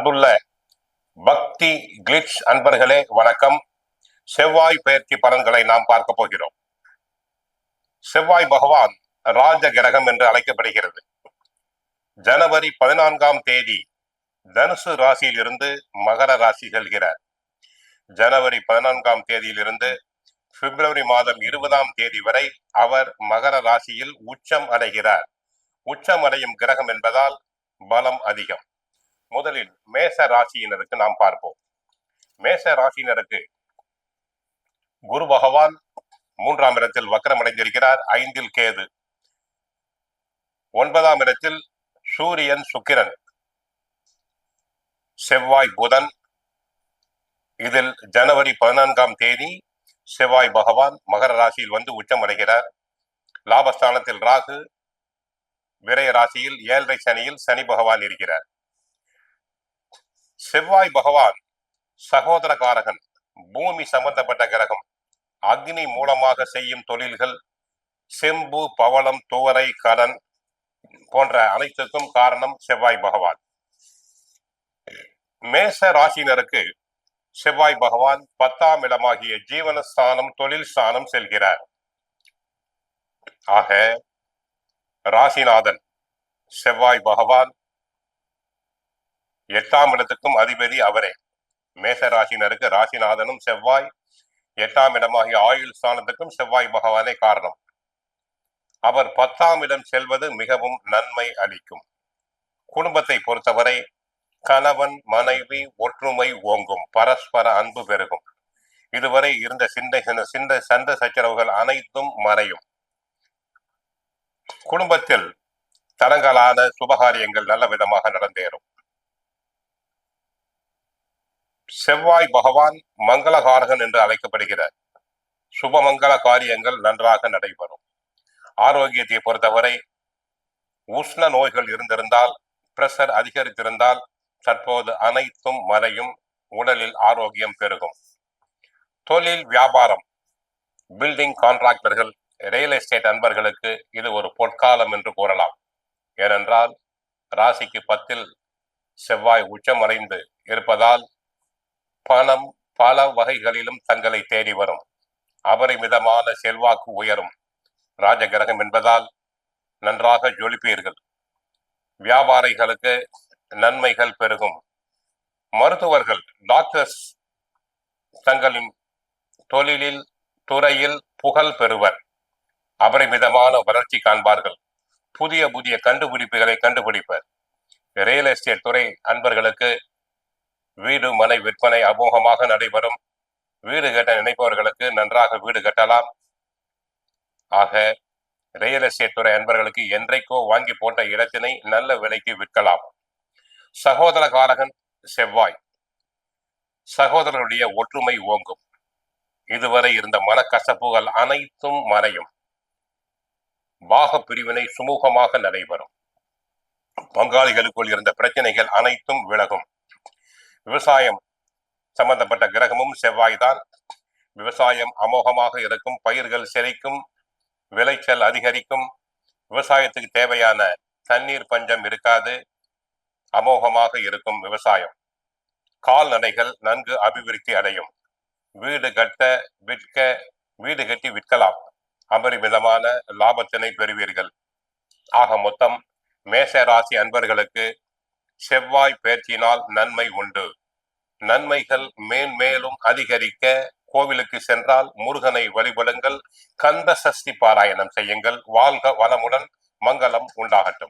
அன்புள்ள பக்தி கிளிட்ஸ் அன்பர்களே வணக்கம். செவ்வாய் பெயர்ச்சி பலன்களை நாம் பார்க்க போகிறோம். செவ்வாய் பகவான் ராஜ கிரகம் என்று அழைக்கப்படுகிறது. ஜனவரி 14ஆம் தேதி தனுசு ராசியில் இருந்து மகர ராசி செல்கிறார். ஜனவரி 14ஆம் தேதியிலிருந்து பிப்ரவரி மாதம் 20ஆம் தேதி வரை அவர் மகர ராசியில் உச்சம் அடைகிறார். உச்சம் அடையும் கிரகம் என்பதால் பலம் அதிகம். முதலில் மேச ராசியினருக்கு நாம் பார்ப்போம். மேச ராசியினருக்கு குரு பகவான் 3ஆம் இடத்தில் வக்ரம் அடைந்திருக்கிறார். 5இல் கேது, 9ஆம் இடத்தில் சூரியன், சுக்கிரன், செவ்வாய், புதன். இதில் ஜனவரி 14ஆம் தேதி செவ்வாய் பகவான் மகர ராசியில் வந்து உச்சம் அடைகிறார். லாபஸ்தானத்தில் ராகு, விரய ராசியில் 7.5 சனியில் சனி பகவான் இருக்கிறார். செவ்வாய் பகவான் சகோதரகாரகன், பூமி சம்பந்தப்பட்ட கிரகம். அக்னி மூலமாக செய்யும் தொழில்கள், செம்பு, பவளம், துவரை, கடன் போன்ற அனைத்துக்கும் காரணம் செவ்வாய் பகவான். மேச ராசினருக்கு செவ்வாய் பகவான் 10ஆம் இடமாகிய ஜீவனஸ்தானம், தொழில் ஸ்தானம் செல்கிறார். ஆக ராசிநாதன் செவ்வாய் பகவான் 8ஆம் இடத்துக்கும் அதிபதி அவரே. மேச ராசினருக்கு ராசிநாதனும் செவ்வாய், 8ஆம் இடமாகிய ஆயுள் ஸ்தானத்துக்கும் செவ்வாய் பகவானே காரணம். அவர் 10ஆம் இடம் செல்வது மிகவும் நன்மை அளிக்கும். குடும்பத்தை பொறுத்தவரை கணவன் மனைவி ஒற்றுமை ஓங்கும், பரஸ்பர அன்பு பெருகும். இதுவரை இருந்த சண்டை சச்சரவுகள் அனைத்தும் மறையும். குடும்பத்தில் தடங்கலான சுபகாரியங்கள் நல்ல விதமாக நடந்தேறும். செவ்வாய் பகவான் மங்களகாரகன் என்று அழைக்கப்படுகிறார். சுபமங்கள காரியங்கள் நன்றாக நடைபெறும். ஆரோக்கியத்தை பொறுத்தவரை உஷ்ண நோய்கள் இருந்திருந்தால், பிரஷர் அதிகரித்திருந்தால் தற்போது அனைத்தும் மறையும். உடலில் ஆரோக்கியம் பெருகும். தொழில் வியாபாரம், பில்டிங் கான்ட்ராக்டர்கள், ரியல் எஸ்டேட் அன்பர்களுக்கு இது ஒரு பொற்காலம் என்று கூறலாம். ஏனென்றால் ராசிக்கு 10இல் செவ்வாய் உச்சமடைந்து இருப்பதால் பணம் பல வகைகளிலும் தங்களை தேடி வரும். அபரிமிதமான செல்வாக்கு உயரும். ராஜகிரகம் என்பதால் நன்றாக ஜொலிப்பீர்கள். வியாபாரிகளுக்கு நன்மைகள் பெருகும். மருத்துவர்கள், டாக்டர்ஸ் தங்களின் தொழிலில் துறையில் புகழ் பெறுவர். அபரிமிதமான வளர்ச்சி காண்பார்கள். புதிய புதிய கண்டுபிடிப்புகளை கண்டுபிடிப்பர். ரியல் எஸ்டேட் துறை அன்பர்களுக்கு வீடு மனை விற்பனை அமோகமாக நடைபெறும். வீடு கட்ட நினைப்பவர்களுக்கு நன்றாக வீடு கட்டலாம். ஆக ரியல் எஸ்டேட் துறை அன்பர்களுக்கு என்றைக்கோ வாங்கி போட்ட இடத்தினை நல்ல விலைக்கு விற்கலாம். சகோதரகாரகன் செவ்வாய், சகோதரருடைய ஒற்றுமை ஓங்கும். இதுவரை இருந்த மனக்கசப்புகள் அனைத்தும் மறையும். பாக பிரிவினை சுமூகமாக நடைபெறும். பங்காளிகளுக்குள் இருந்த பிரச்சனைகள் அனைத்தும் விலகும். விவசாயம் சம்பந்தப்பட்ட கிரகமும் செவ்வாய்தான். விவசாயம் அமோகமாக இருக்கும். பயிர்கள் செழிக்கும், விளைச்சல் அதிகரிக்கும். விவசாயத்துக்கு தேவையான தண்ணீர் பஞ்சம் இருக்காது. அமோகமாக இருக்கும் விவசாயம். கால்நடைகள் நன்கு அபிவிருத்தி அடையும். வீடு கட்டி விற்கலாம். அபரிமிதமான லாபத்தினை பெறுவீர்கள். ஆக மொத்தம் மேச ராசி அன்பர்களுக்கு செவ்வாய் பெயர்ச்சியினால் நன்மை உண்டு. நன்மைகள் மேன்மேலும் அதிகரிக்க கோவிலுக்கு சென்றால் முருகனை வழிபடுங்கள். கந்த சஷ்டி பாராயணம் செய்யுங்கள். வாழ்க வளமுடன், மங்களம் உண்டாகட்டும்.